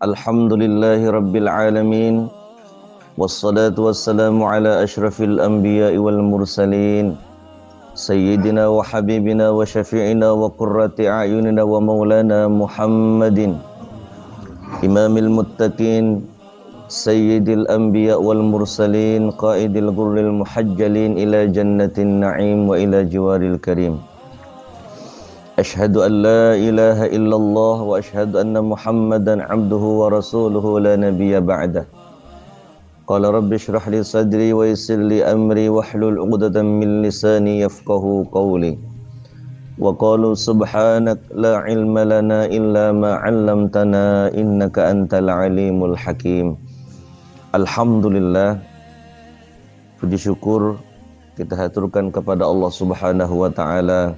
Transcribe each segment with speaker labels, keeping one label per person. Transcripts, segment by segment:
Speaker 1: Alhamdulillahi Rabbil Alamin. Wassalatu wassalamu ala ashrafil anbiya'i wal mursalin Sayyidina wa habibina wa syafi'ina wa qurrati a'yunina wa maulana Muhammadin Imamil muttaqin Sayyidil anbiya' wal mursalin Qaidil ghurril muhajjalin ila jannatin na'im wa ila jiwaril karim. Ashhadu an la ilaha illallah wa ashhadu anna Muhammadan abduhu wa rasuluhu la nabiyya ba'dah. Qala rabbi shrah li sadri wa yassir li amri wahlul 'uqdatam min lisani yafqahu qawli. Wa qalu subhanak la ilma lana illa ma 'allamtana innaka antal alimul hakim. Alhamdulillah, puji syukur kita haturkan kepada Allah Subhanahu wa taala.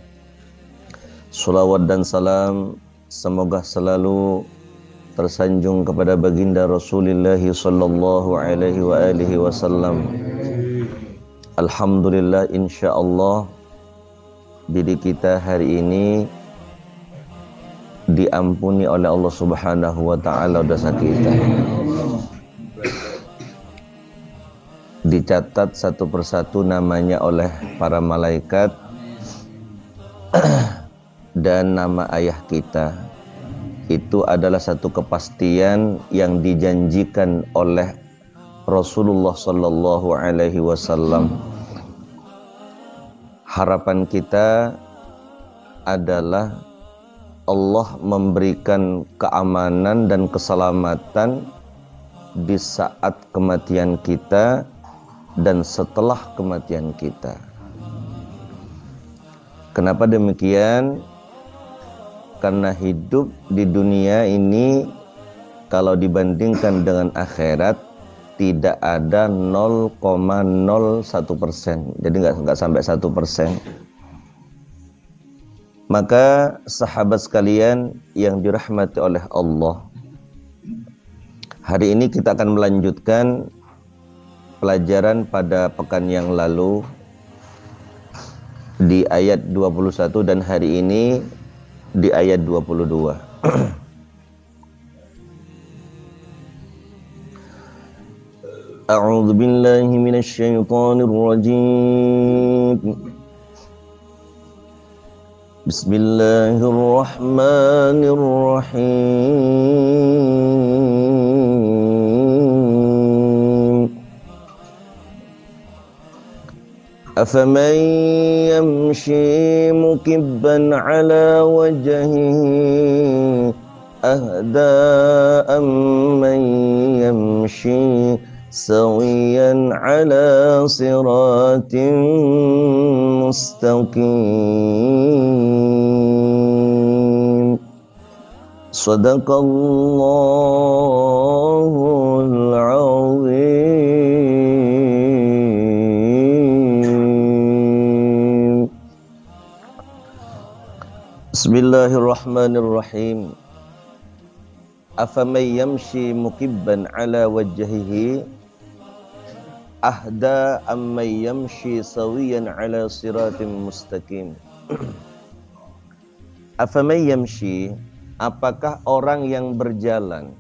Speaker 1: Salawat dan salam semoga selalu tersanjung kepada baginda Rasulullah sallallahu alaihi wa alihi wasallam. Alhamdulillah, insyaallah diri kita hari ini diampuni oleh Allah Subhanahu wa taala dosa kita. Dicatat satu persatu namanya oleh para malaikat dan nama ayah kita. Itu adalah satu kepastian yang dijanjikan oleh Rasulullah sallallahu alaihi wasallam. Harapan kita adalah Allah memberikan keamanan dan keselamatan di saat kematian kita dan setelah kematian kita. Kenapa demikian? Karena hidup di dunia ini kalau dibandingkan dengan akhirat tidak ada 0,01%. Jadi nggak sampai 1%. Maka sahabat sekalian yang dirahmati oleh Allah, hari ini kita akan melanjutkan pelajaran pada pekan yang lalu di ayat 21 dan hari ini di ayat 22. A'udzu billahi minasy syaithanir rajim. Bismillahirrahmanirrahim. أفمن يمشي مكبا على وجهه أهدى أمن يمشي سويا على صراط مستقيم. صدق الله العظيم. Bismillahirrahmanirrahim. Afaman yamshi mukibban ala wajhihi ahda amman yamshi sawiyan ala siratim mustaqim. Afaman yamshi, apakah orang yang berjalan?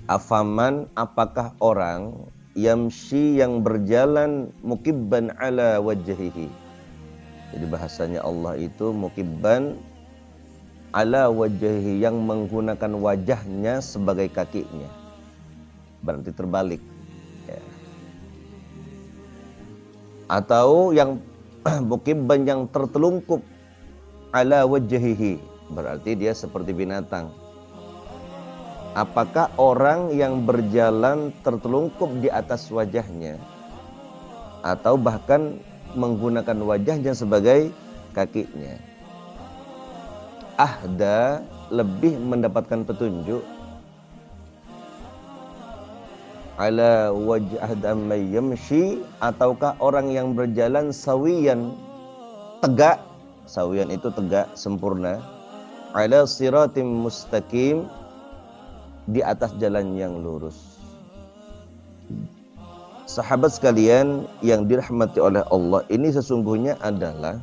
Speaker 1: Afaman, apakah orang yamshi yang berjalan mukibban ala wajhihi. Jadi bahasanya Allah itu mukibban ala wajhihi, yang menggunakan wajahnya sebagai kakinya. Berarti terbalik ya. Atau yang mukibban yang tertelungkup ala wajhihi, berarti dia seperti binatang. Apakah orang yang berjalan tertelungkup di atas wajahnya atau bahkan menggunakan wajahnya sebagai kakinya? Ahda, lebih mendapatkan petunjuk. Ala wajh ahda may yamshi, ataukah orang yang berjalan sawiyan, tegak. Sawiyan itu tegak, sempurna. Ala siratim mustaqim, di atas jalan yang lurus. Sahabat sekalian yang dirahmati oleh Allah, ini sesungguhnya adalah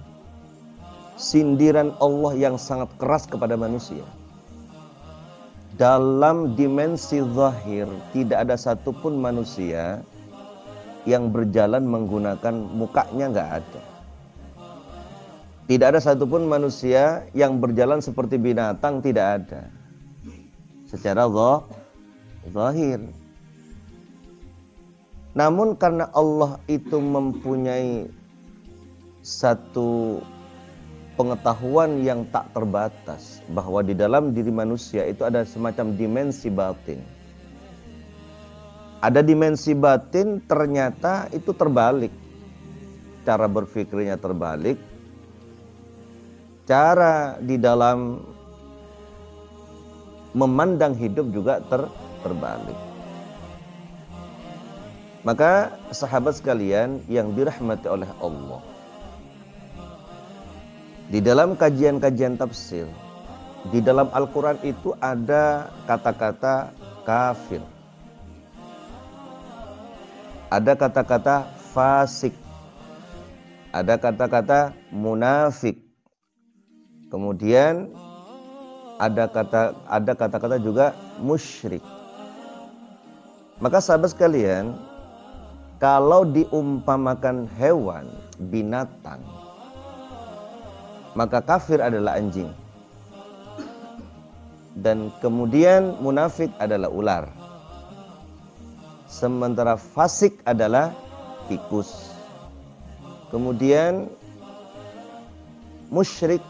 Speaker 1: sindiran Allah yang sangat keras kepada manusia. dalam dimensi zahir tidak ada satupun manusia yang berjalan menggunakan mukanya, nggak ada. Tidak ada satupun manusia yang berjalan seperti binatang, tidak ada. Secara zahir. Namun karena Allah itu mempunyai satu pengetahuan yang tak terbatas, bahwa di dalam diri manusia itu ada semacam dimensi batin. Ada dimensi batin, ternyata itu terbalik. Cara berpikirnya terbalik. Cara di dalam memandang hidup juga terbalik. Maka sahabat sekalian yang dirahmati oleh Allah, di dalam kajian-kajian tafsir, di dalam Al-Quran itu ada kata-kata kafir, ada kata-kata fasik, ada kata-kata munafik, kemudian ada kata-kata juga musyrik. Maka sahabat sekalian, kalau diumpamakan hewan, binatang, maka kafir adalah anjing, dan kemudian munafik adalah ular, sementara fasik adalah tikus, kemudian musyrik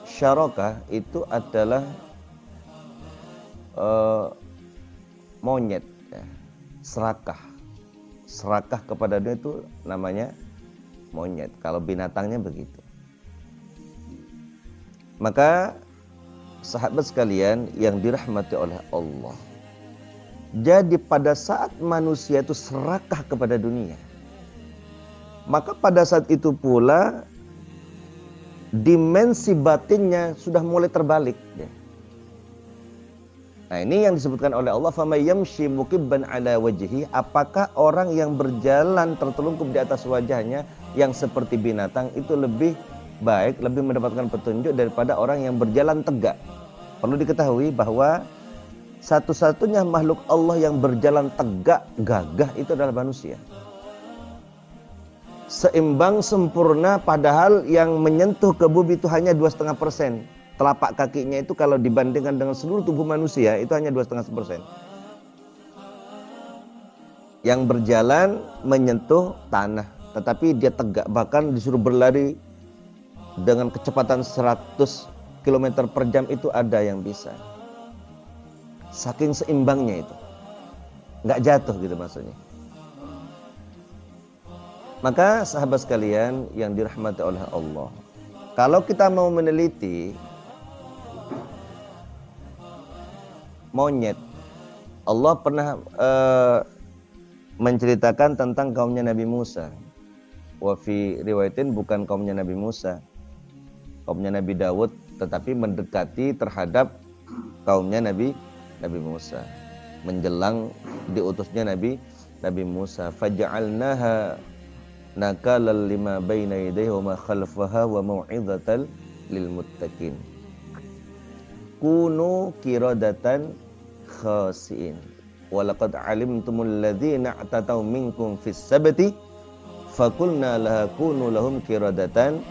Speaker 1: syarokah itu adalah monyet, ya. Serakah kepada dia itu namanya monyet, kalau binatangnya begitu. Maka sahabat sekalian yang dirahmati oleh Allah, jadi pada saat manusia itu serakah kepada dunia, maka pada saat itu pula dimensi batinnya sudah mulai terbalik. Nah, ini yang disebutkan oleh Allah, "Faman yamshi mukibban ala wajhi", apakah orang yang berjalan tertelungkup di atas wajahnya yang seperti binatang itu lebih baik, lebih mendapatkan petunjuk daripada orang yang berjalan tegak. Perlu diketahui bahwa satu-satunya makhluk Allah yang berjalan tegak, gagah itu adalah manusia. Seimbang, sempurna, padahal yang menyentuh ke bumi itu hanya 2,5%. Telapak kakinya itu kalau dibandingkan dengan seluruh tubuh manusia itu hanya 2,5%. Yang berjalan menyentuh tanah, tetapi dia tegak, bahkan disuruh berlari dengan kecepatan 100 km per jam itu ada yang bisa. Saking seimbangnya itu, nggak jatuh gitu maksudnya. Maka sahabat sekalian yang dirahmati oleh Allah, kalau kita mau meneliti monyet, Allah pernah menceritakan tentang kaumnya Nabi Musa. Wa fi riwayatin bukan kaumnya Nabi Musa, kaumnya Nabi Daud, tetapi mendekati terhadap kaumnya Nabi Musa menjelang diutusnya Nabi Musa. Faja'alnaha nakalal lima baina yadayhi wa ma khalfaha wa mau'izatan lil muttaqin. Kunu qiradatan khasiin wa laqad alimtumul ladzina atataw minkum fis sabti fakulna laha kunu lahum qiradatan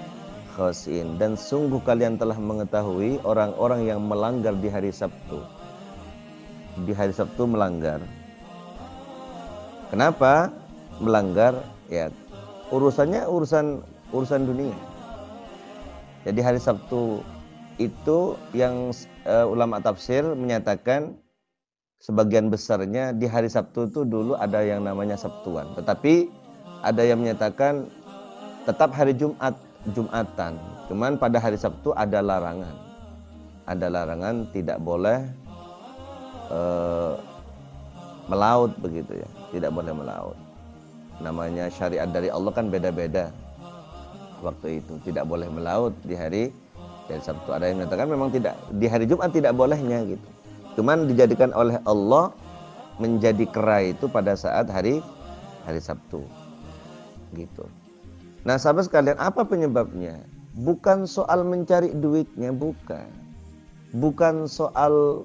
Speaker 1: khasiin. Dan sungguh kalian telah mengetahui orang-orang yang melanggar di hari Sabtu. Di hari Sabtu melanggar. Kenapa melanggar? Ya, urusannya urusan dunia. Jadi hari Sabtu itu yang ulama tafsir menyatakan sebagian besarnya di hari Sabtu itu dulu ada yang namanya Sabtuan, tetapi ada yang menyatakan tetap hari Jumatan, cuman pada hari Sabtu ada larangan tidak boleh melaut begitu ya, tidak boleh melaut. Namanya syariat dari Allah kan beda-beda. Waktu itu tidak boleh melaut di hari Sabtu. Ada yang menyatakan memang tidak, di hari Jumat tidak bolehnya gitu. Cuman dijadikan oleh Allah menjadi kera itu pada saat hari Sabtu. Gitu. Nah, sahabat sekalian, apa penyebabnya? Bukan soal mencari duitnya, bukan. Bukan soal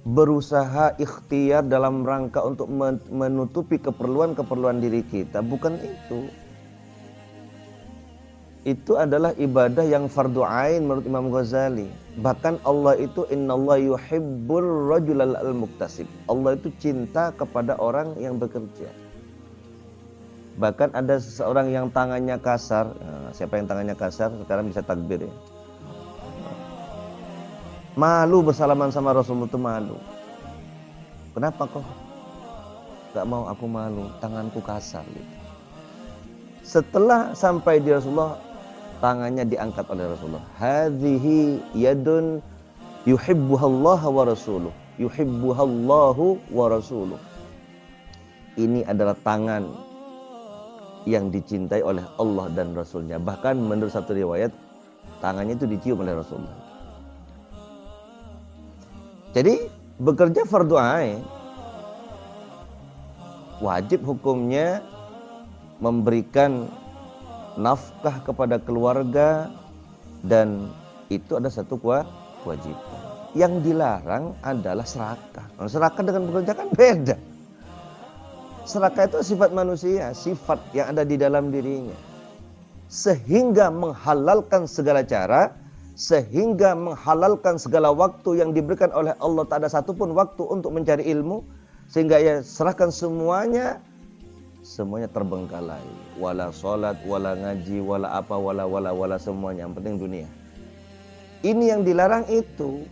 Speaker 1: berusaha ikhtiar dalam rangka untuk menutupi keperluan-keperluan diri kita. Bukan itu. Itu adalah ibadah yang fardu ain menurut Imam Ghazali. Bahkan Allah itu innallaha yuhibbur rajulal muktasib. Allah itu cinta kepada orang yang bekerja. Bahkan ada seseorang yang tangannya kasar. Nah, siapa yang tangannya kasar sekarang bisa takbir ya. Malu bersalaman sama Rasulullah itu malu. Kenapa kok? Gak mau aku malu, tanganku kasar gitu. Setelah sampai di Rasulullah, tangannya diangkat oleh Rasulullah. Hadhihi yadun yuhibbuhallahu wa rasuluh. Yuhibbuhallahu wa rasuluh. Ini adalah tangan yang dicintai oleh Allah dan Rasulnya. Bahkan menurut satu riwayat, tangannya itu dicium oleh Rasulullah. Jadi bekerja fardu ain, wajib hukumnya memberikan nafkah kepada keluarga, dan itu ada satu kewajiban. Yang dilarang adalah serakah. Nah, serakah dengan bekerja kan beda. Serakah itu sifat manusia, sifat yang ada di dalam dirinya, sehingga menghalalkan segala cara, sehingga menghalalkan segala waktu yang diberikan oleh Allah. Tak ada satupun waktu untuk mencari ilmu, sehingga ia serahkan semuanya terbengkalai. Wala sholat, wala ngaji, wala apa, wala semuanya. Yang penting dunia. Ini yang dilarang itu.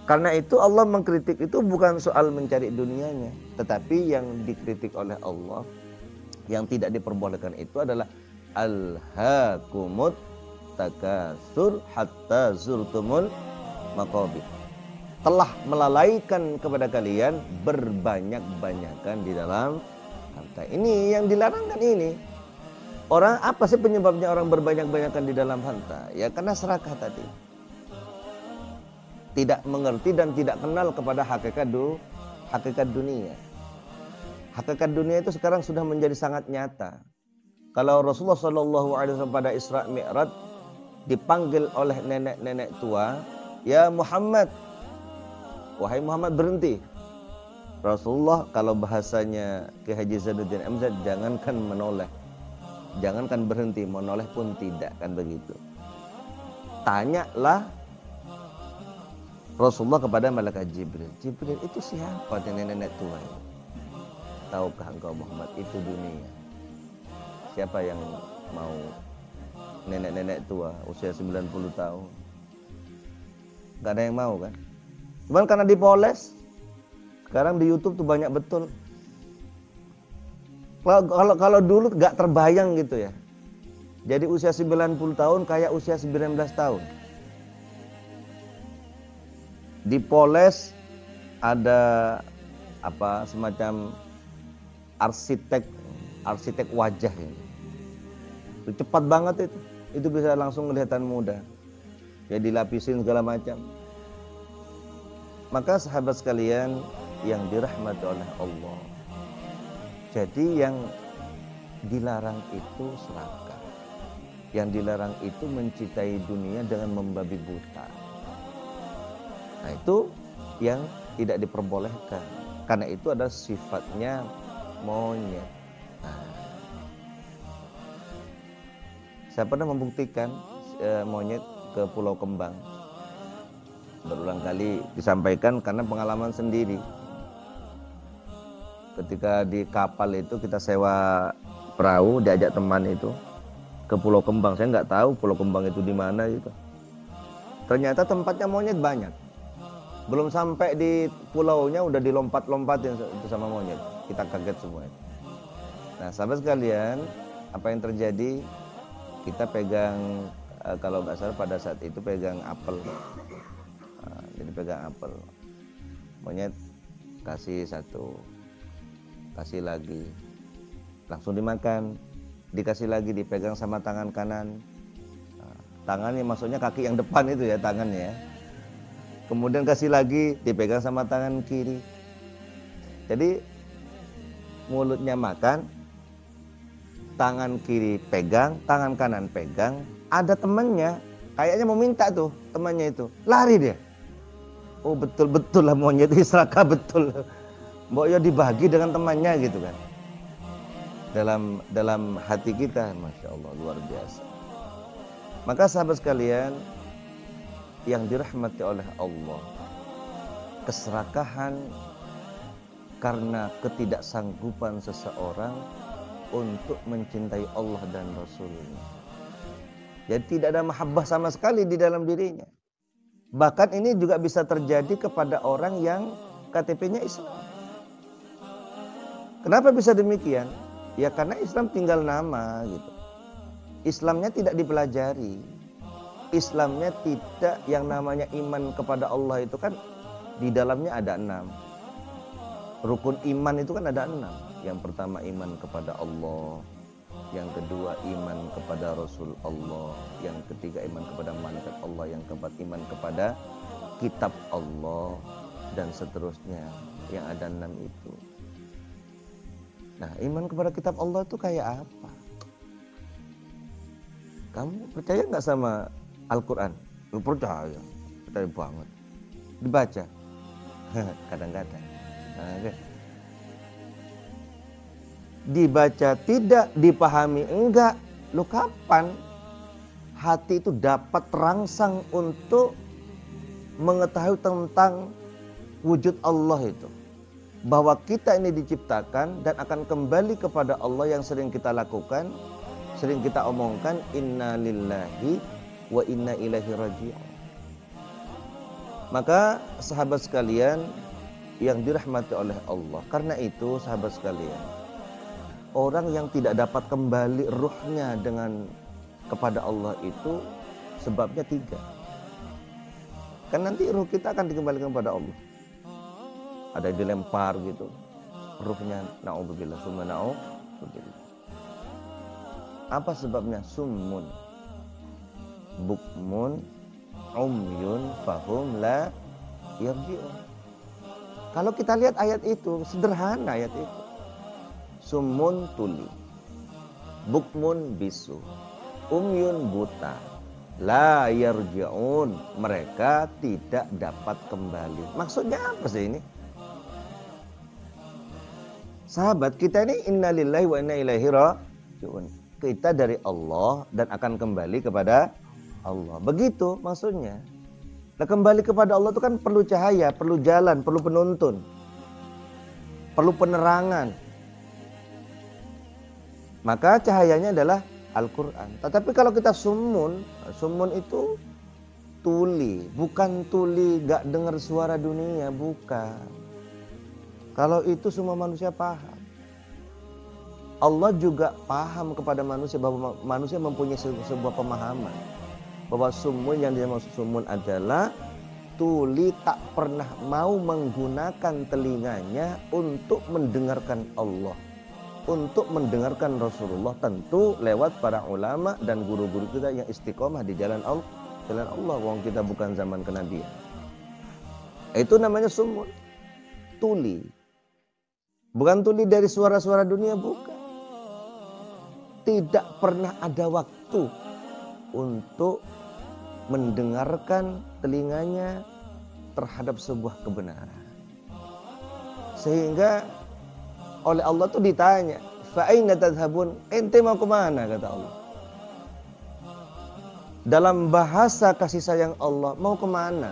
Speaker 1: Karena itu Allah mengkritik itu bukan soal mencari dunianya, tetapi yang dikritik oleh Allah, yang tidak diperbolehkan itu adalah alhaakumut takasur hatta zurtumul maqabir. Telah melalaikan kepada kalian berbanyak-banyakan di dalam harta. Ini yang dilarang kan ini. Orang apa sih penyebabnya orang berbanyak-banyakan di dalam harta? Ya karena serakah tadi. Tidak mengerti dan tidak kenal kepada hakikat dunia. Hakikat dunia itu sekarang sudah menjadi sangat nyata. Kalau Rasulullah SAW pada Isra Mi'raj dipanggil oleh nenek-nenek tua, ya Muhammad, wahai Muhammad berhenti. Rasulullah kalau bahasanya Ki Haji Zainuddin MZ, jangankan menoleh, jangankan berhenti, menoleh pun tidak, kan begitu. Tanyalah Rasulullah kepada malaikat Jibril, Jibril itu siapa nenek-nenek tua ini? Tahukah engkau Muhammad, itu dunia. Siapa yang mau nenek-nenek tua usia 90 tahun? Gak ada yang mau kan? Cuman karena dipoles, sekarang di YouTube tuh banyak betul. Kalau dulu gak terbayang gitu ya. Jadi usia 90 tahun kayak usia 19 tahun. Dipoles, ada apa semacam arsitek wajah ini. Itu cepat banget itu. Itu bisa langsung kelihatan muda. Ya dilapisin segala macam. Maka sahabat sekalian yang dirahmati oleh Allah, jadi yang dilarang itu serakah. Yang dilarang itu mencintai dunia dengan membabi buta. Nah itu yang tidak diperbolehkan. Karena itu adalah sifatnya monyet. Nah, saya pernah membuktikan monyet ke Pulau Kembang. Berulang kali disampaikan karena pengalaman sendiri. Ketika di kapal itu kita sewa perahu, diajak teman itu ke Pulau Kembang. Saya nggak tahu Pulau Kembang itu di mana gitu. Ternyata tempatnya monyet banyak. Belum sampai di pulaunya udah dilompat-lompatin itu sama monyet. Kita kaget semua. Nah, sahabat sekalian, apa yang terjadi? Kita pegang, kalau nggak salah pada saat itu pegang apel. Jadi pegang apel. Monyet kasih satu, kasih lagi, langsung dimakan. Dikasih lagi, dipegang sama tangan kanan. Tangannya maksudnya kaki yang depan itu ya, tangannya. Kemudian kasih lagi, dipegang sama tangan kiri. Jadi mulutnya makan, tangan kiri pegang, tangan kanan pegang. Ada temannya, kayaknya mau minta tuh temannya itu, lari dia. Oh betul-betul lah monyet itu serakah betul. Mbok ya dibagi dengan temannya gitu kan. Dalam hati kita, Masya Allah, luar biasa. Maka sahabat sekalian yang dirahmati oleh Allah, keserakahan karena ketidaksanggupan seseorang untuk mencintai Allah dan Rasulnya. Jadi tidak ada mahabbah sama sekali di dalam dirinya. Bahkan ini juga bisa terjadi kepada orang yang KTP-nya Islam. Kenapa bisa demikian? Ya karena Islam tinggal nama gitu. Islamnya tidak dipelajari. Islamnya tidak, yang namanya iman kepada Allah itu kan di dalamnya ada 6. Rukun iman itu kan ada 6. Yang pertama iman kepada Allah, yang kedua iman kepada Rasul Allah, yang ketiga iman kepada malaikat Allah, yang keempat iman kepada kitab Allah, dan seterusnya, yang ada 6 itu. Nah, iman kepada kitab Allah itu kayak apa? Kamu percaya nggak sama Al-Quran? Percaya banget. Dibaca kadang-kadang. Dibaca tidak, dipahami enggak. Lo kapan hati itu dapat terangsang untuk mengetahui tentang wujud Allah itu? Bahwa kita ini diciptakan dan akan kembali kepada Allah, yang sering kita lakukan, sering kita omongkan, inna lillahi wa inna ilaihi raji'un. Maka sahabat sekalian yang dirahmati oleh Allah, karena itu sahabat sekalian, orang yang tidak dapat kembali ruhnya kepada Allah itu sebabnya 3. Kan nanti ruh kita akan dikembalikan kepada Allah. Ada yang dilempar gitu, ruhnya, na'udzubillah, summa na'udzubillah. Apa sebabnya? Summun, bukmun, umyun, fahum la yarji'un. Kalau kita lihat ayat itu, sederhana ayat itu. Summun tuli, bukmun bisu, umyun buta, la yarji'un, mereka tidak dapat kembali. Maksudnya apa sih ini? Sahabat, kita ini innalillahi wa inna ilaihi raji'un. Kita dari Allah dan akan kembali kepada Allah. Begitu maksudnya. Nah, kembali kepada Allah itu kan perlu cahaya, perlu jalan, perlu penuntun, perlu penerangan. Maka cahayanya adalah Al-Quran. Tetapi kalau kita summun itu tuli. Bukan tuli gak dengar suara dunia, bukan. Kalau itu semua manusia paham. Allah juga paham kepada manusia, bahwa manusia mempunyai sebuah pemahaman. Bahwa summun, yang dimaksud summun adalah tuli, tak pernah mau menggunakan telinganya untuk mendengarkan Allah, untuk mendengarkan Rasulullah, tentu lewat para ulama dan guru-guru kita yang istiqomah di jalan Allah. Wong kita bukan zaman kenabian. Itu namanya summun, tuli. Bukan tuli dari suara-suara dunia, bukan. Tidak pernah ada waktu untuk mendengarkan telinganya terhadap sebuah kebenaran. Sehingga oleh Allah tuh ditanya, fa aina tadhhabun? Ente mau kemana, kata Allah. Dalam bahasa kasih sayang Allah, mau kemana?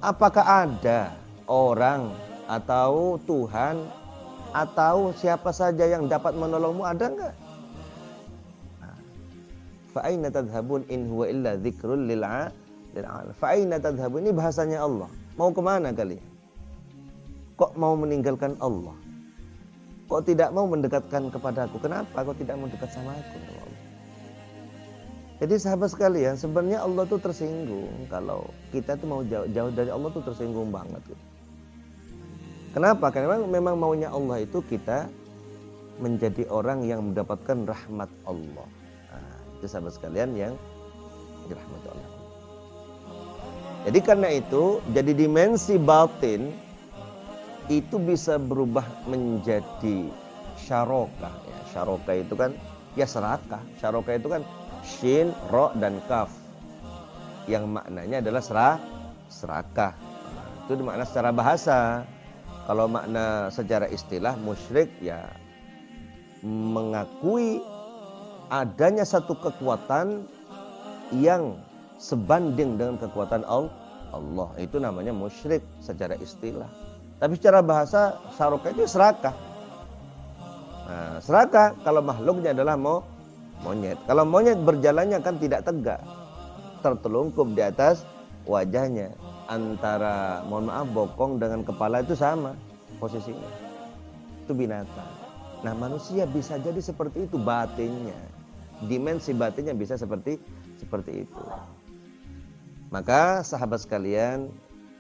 Speaker 1: Apakah ada orang atau Tuhan atau siapa saja yang dapat menolongmu, ada enggak? Fa aina tadhhabun in huwa illa dzikrul lil alamin. Fa aina tadhhabun, ini bahasanya Allah. Mau kemana kalian? Kok mau meninggalkan Allah? Kok tidak mau mendekatkan kepadaku? Kenapa kok tidak mau dekat sama aku? Jadi sahabat sekalian, sebenarnya Allah tuh tersinggung kalau kita tuh mau jauh dari Allah, tuh tersinggung banget gitu. Kenapa? Karena memang maunya Allah itu kita menjadi orang yang mendapatkan rahmat Allah. Nah, itu sahabat sekalian yang dirahmati Allah. Jadi karena itu, jadi dimensi batin itu bisa berubah menjadi syarokah. Ya, syarokah itu kan ya serakah. Syarokah itu kan shin, ro, dan kaf, yang maknanya adalah serakah. Itu makna secara bahasa. Kalau makna secara istilah musyrik ya mengakui adanya satu kekuatan yang sebanding dengan kekuatan Allah. Itu namanya musyrik secara istilah. Tapi secara bahasa syaraka itu serakah. Nah, serakah kalau makhluknya adalah monyet. Kalau monyet berjalannya kan tidak tegak, tertelungkup di atas wajahnya. Antara mohon maaf bokong dengan kepala itu sama posisinya. Itu binatang. Nah, manusia bisa jadi seperti itu batinnya. Dimensi batinnya bisa seperti itu. Maka sahabat sekalian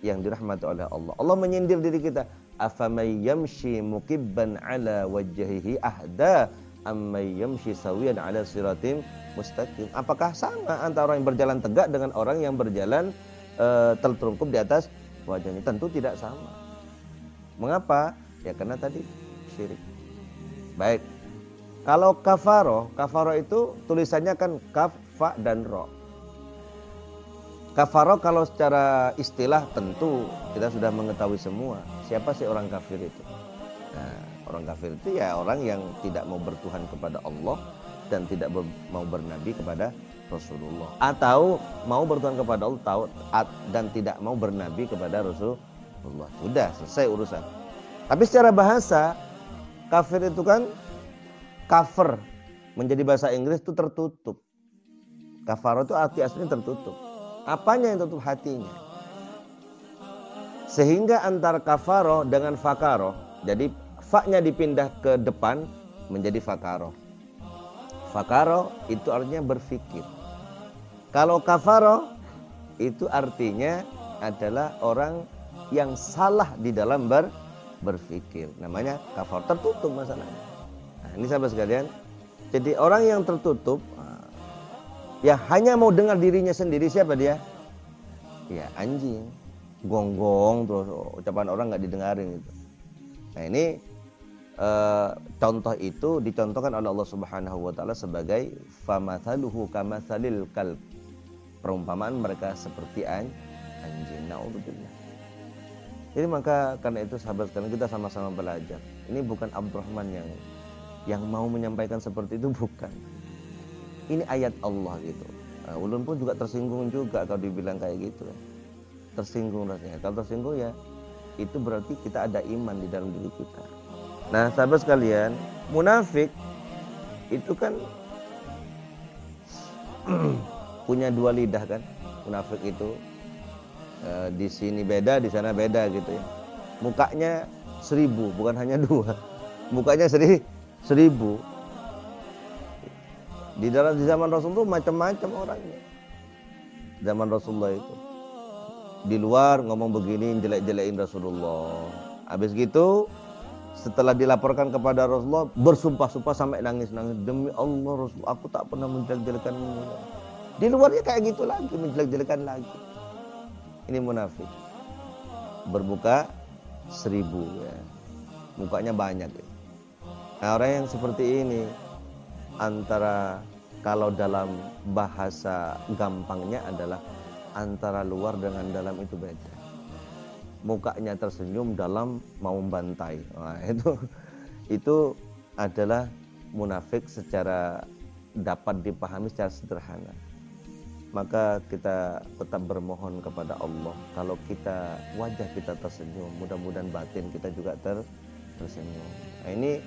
Speaker 1: yang dirahmati oleh Allah, Allah menyindir diri kita, afamay yamshi mukibban ala wajhihi ahda ammay yamshi sawiyan ala siratim mustaqim. Apakah sama antara orang yang berjalan tegak dengan orang yang berjalan tertelungkup di atas wajahnya? Tentu tidak sama. Mengapa? Ya karena tadi syirik. Baik. Kalau kafaro itu tulisannya kan kaf, fa dan ro. Kafaro kalau secara istilah tentu kita sudah mengetahui semua. Siapa sih orang kafir itu? Nah, orang kafir itu ya orang yang tidak mau bertuhan kepada Allah dan tidak mau bernabi kepada Rasulullah, atau mau bertuhan kepada Allah dan tidak mau bernabi kepada Rasulullah. Sudah selesai urusan. Tapi secara bahasa kafir itu kan cover, menjadi bahasa Inggris itu tertutup. Kafaro itu arti aslinya tertutup. Apanya yang tutup? Hatinya. Sehingga antara kafaro dengan fakaro, jadi fa-nya dipindah ke depan menjadi fakaro. Fakaro itu artinya berpikir. Kalau kafaro itu artinya adalah orang yang salah di dalam berpikir. Namanya kafar, tertutup masalahnya. Nah, ini sahabat sekalian. Jadi orang yang tertutup ya hanya mau dengar dirinya sendiri. Siapa dia? Ya anjing, gonggong terus ucapan orang nggak didengarin gitu. Nah ini contoh itu dicontohkan oleh Allah Subhanahu wa taala sebagai famathaluhu kamathalil kalb. Perumpamaan mereka seperti anjing. Naudzubillah. Jadi maka karena itu sahabat sekalian, kita sama-sama belajar. Ini bukan Abdurrahman yang mau menyampaikan seperti itu, bukan. Ini ayat Allah gitu. Nah, ulun pun juga tersinggung juga kalau dibilang kayak gitu. Tersinggung rasanya. Kalau tersinggung ya itu berarti kita ada iman di dalam diri kita. Nah, sahabat sekalian, munafik itu kan punya dua lidah kan. Munafik itu di sini beda, di sana beda gitu ya. Mukanya 1000, bukan hanya 2. Mukanya 1000. Di zaman Rasulullah macam-macam orangnya. Zaman Rasulullah itu di luar ngomong begini, jelek-jelekin Rasulullah. Habis gitu setelah dilaporkan kepada Rasulullah bersumpah-sumpah sampai nangis-nangis, demi Allah Rasul, aku tak pernah menjelek-jelekanmu. Di luarnya kayak gitu lagi, menjelek-jelekan lagi. Ini munafik. Bermuka 1000 ya. Mukanya banyak ya. Nah, orang yang seperti ini antara kalau dalam bahasa gampangnya adalah antara luar dengan dalam itu beda. Mukanya tersenyum, dalam mau membantai. Nah, itu adalah munafik secara dapat dipahami secara sederhana. Maka kita tetap bermohon kepada Allah, kalau kita wajah kita tersenyum, mudah-mudahan batin kita juga tersenyum. Nah, ini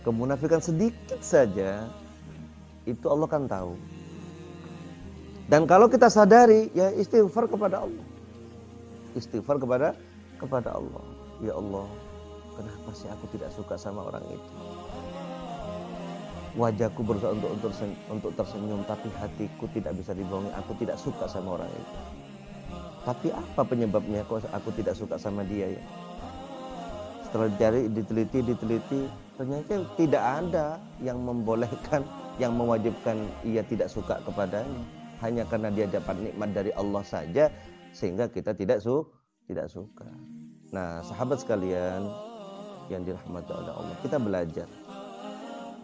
Speaker 1: kemunafikan sedikit saja itu Allah kan tahu. Dan kalau kita sadari, ya istighfar kepada Allah. Istighfar kepada Allah. Ya Allah, kenapa sih aku tidak suka sama orang itu? Wajahku berusaha untuk tersenyum, tapi hatiku tidak bisa dibohongi. Aku tidak suka sama orang itu. Tapi apa penyebabnya kok aku tidak suka sama dia ya? Setelah dicari, diteliti, ternyata tidak ada yang membolehkan, yang mewajibkan ia tidak suka kepadanya. Hanya karena dia dapat nikmat dari Allah saja, sehingga kita tidak suka. Nah, sahabat sekalian yang dirahmati oleh Allah, kita belajar.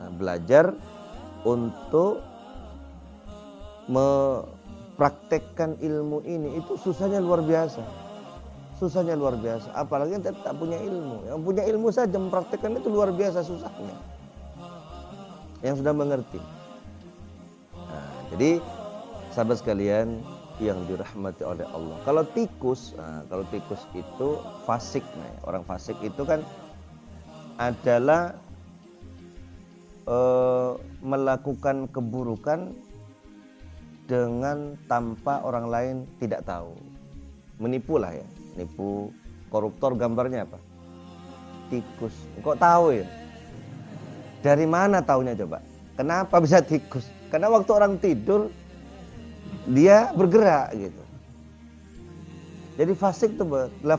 Speaker 1: Nah, belajar untuk praktekkan ilmu ini itu susahnya luar biasa. Susahnya luar biasa, apalagi yang tak punya ilmu. Yang punya ilmu saja mempraktekkan itu luar biasa susahnya. Yang sudah mengerti. Nah, jadi sahabat sekalian yang dirahmati oleh Allah. Kalau tikus itu fasik. Nah, orang fasik itu kan adalah melakukan keburukan dengan tanpa orang lain tidak tahu. Menipu lah ya. Nipu, koruptor gambarnya apa? Tikus. Kok tahu ya? Dari mana taunya coba? Kenapa bisa tikus? Karena waktu orang tidur dia bergerak gitu. Jadi fasik itu,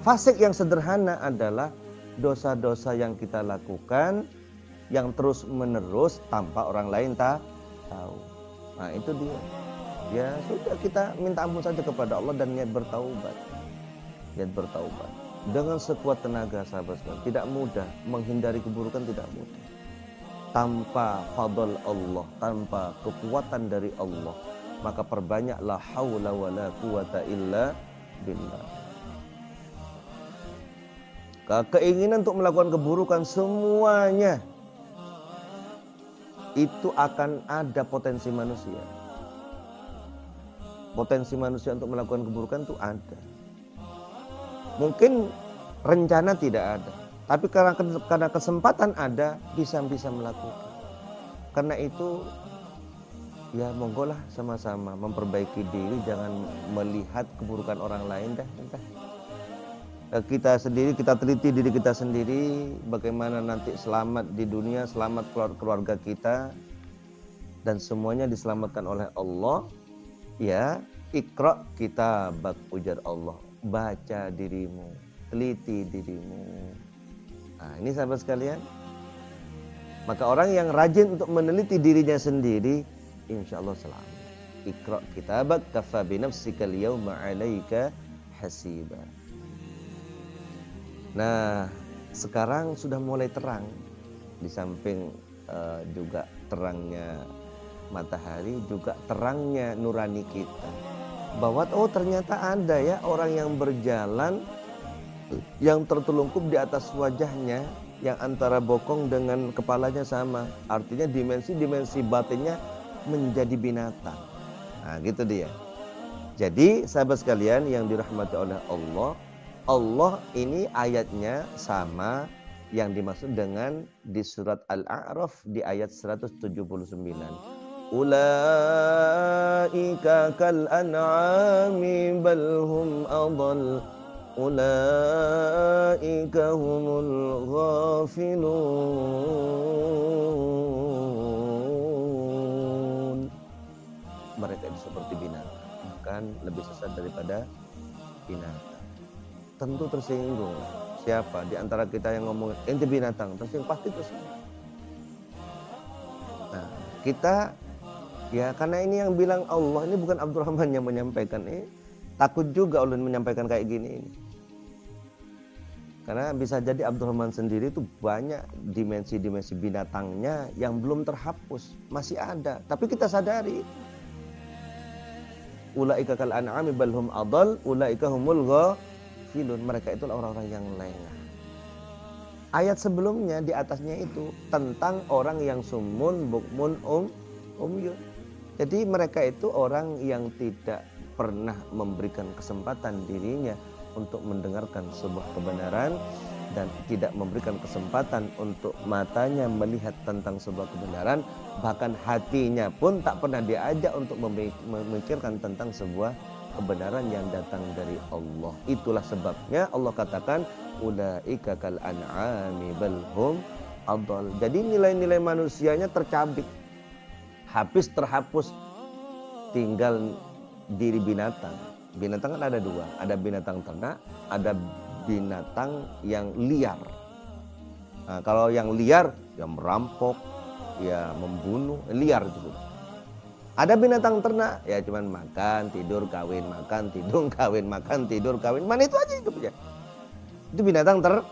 Speaker 1: fasik yang sederhana adalah dosa-dosa yang kita lakukan yang terus menerus tanpa orang lain tahu. Nah itu dia. Ya sudah, kita minta ampun saja kepada Allah dan niat bertaubat. Dengan sekuat tenaga sahabat sekalian. Tidak mudah menghindari keburukan, tidak mudah. Tanpa fadl Allah, tanpa kekuatan dari Allah, maka perbanyaklah haula wala quwata illa billah. Keinginan untuk melakukan keburukan semuanya itu akan ada potensi manusia. Potensi manusia untuk melakukan keburukan itu ada. Mungkin rencana tidak ada, tapi karena kesempatan ada, bisa melakukan. Karena itu ya monggolah sama-sama memperbaiki diri, jangan melihat keburukan orang lain dah. Kita sendiri, kita teliti diri kita sendiri, bagaimana nanti selamat di dunia, selamat keluarga kita, dan semuanya diselamatkan oleh Allah. Ya, Iqra kitabak, ujar Allah, baca dirimu, teliti dirimu. Nah ini sahabat sekalian, maka orang yang rajin untuk meneliti dirinya sendiri, insya Allah selamat. Iqra kitabak kafa binafsika al-yawma 'alaika hasiba. Nah sekarang sudah mulai terang, di samping juga terangnya matahari, juga terangnya nurani kita, bahwa ternyata ada ya orang yang berjalan yang tertelungkup di atas wajahnya, yang antara bokong dengan kepalanya sama, artinya dimensi batinnya menjadi binatang. Nah gitu dia. Jadi sahabat sekalian yang dirahmati oleh Allah, Allah ini ayatnya sama yang dimaksud dengan di surat Al-A'raf di ayat 179. Ulaika kal an'ami bal hum adall, ulaika humul ghafilun. Mereka itu seperti binatang, bahkan lebih sesat daripada binatang. Tentu tersinggung. Siapa di antara kita yang ngomong ente binatang? Tersinggung, pasti tersinggung. Nah, kita ya karena ini yang bilang Allah, ini bukan Abdurrahman yang menyampaikan ini. Takut juga Allah menyampaikan kayak gini ini. Karena bisa jadi Abdurrahman sendiri itu banyak dimensi-dimensi binatangnya yang belum terhapus, masih ada. Tapi kita sadari. Ulaika kal an'ami bal hum adall, ulaika humul ghafilun. Mereka itulah orang-orang yang lengah. Ayat sebelumnya di atasnya itu tentang orang yang sumun bukmun umyun. Jadi mereka itu orang yang tidak pernah memberikan kesempatan dirinya untuk mendengarkan sebuah kebenaran dan tidak memberikan kesempatan untuk matanya melihat tentang sebuah kebenaran, bahkan hatinya pun tak pernah diajak untuk memikirkan tentang sebuah kebenaran yang datang dari Allah. Itulah sebabnya Allah katakan ulaika kal an'ami bal hum adall. Jadi nilai-nilai manusianya tercabik, habis terhapus, tinggal diri binatang. Binatang kan ada dua, ada binatang ternak, ada binatang yang liar. Nah, kalau yang liar ya merampok, ya membunuh, liar itu. Ada binatang ternak ya cuman makan, tidur, kawin, makan, tidur, kawin, makan, tidur, kawin. Mana itu aja hidupnya. Itu binatang ternak.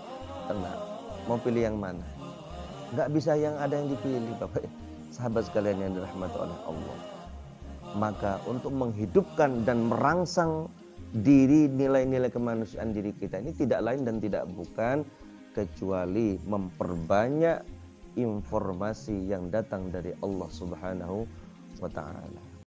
Speaker 1: Mau pilih yang mana? Enggak bisa yang ada yang dipilih, Bapak. Sahabat sekalian yang dirahmati oleh Allah. Maka untuk menghidupkan dan merangsang diri, nilai-nilai kemanusiaan diri kita ini tidak lain dan tidak bukan kecuali memperbanyak informasi yang datang dari Allah Subhanahu wa ta'ala.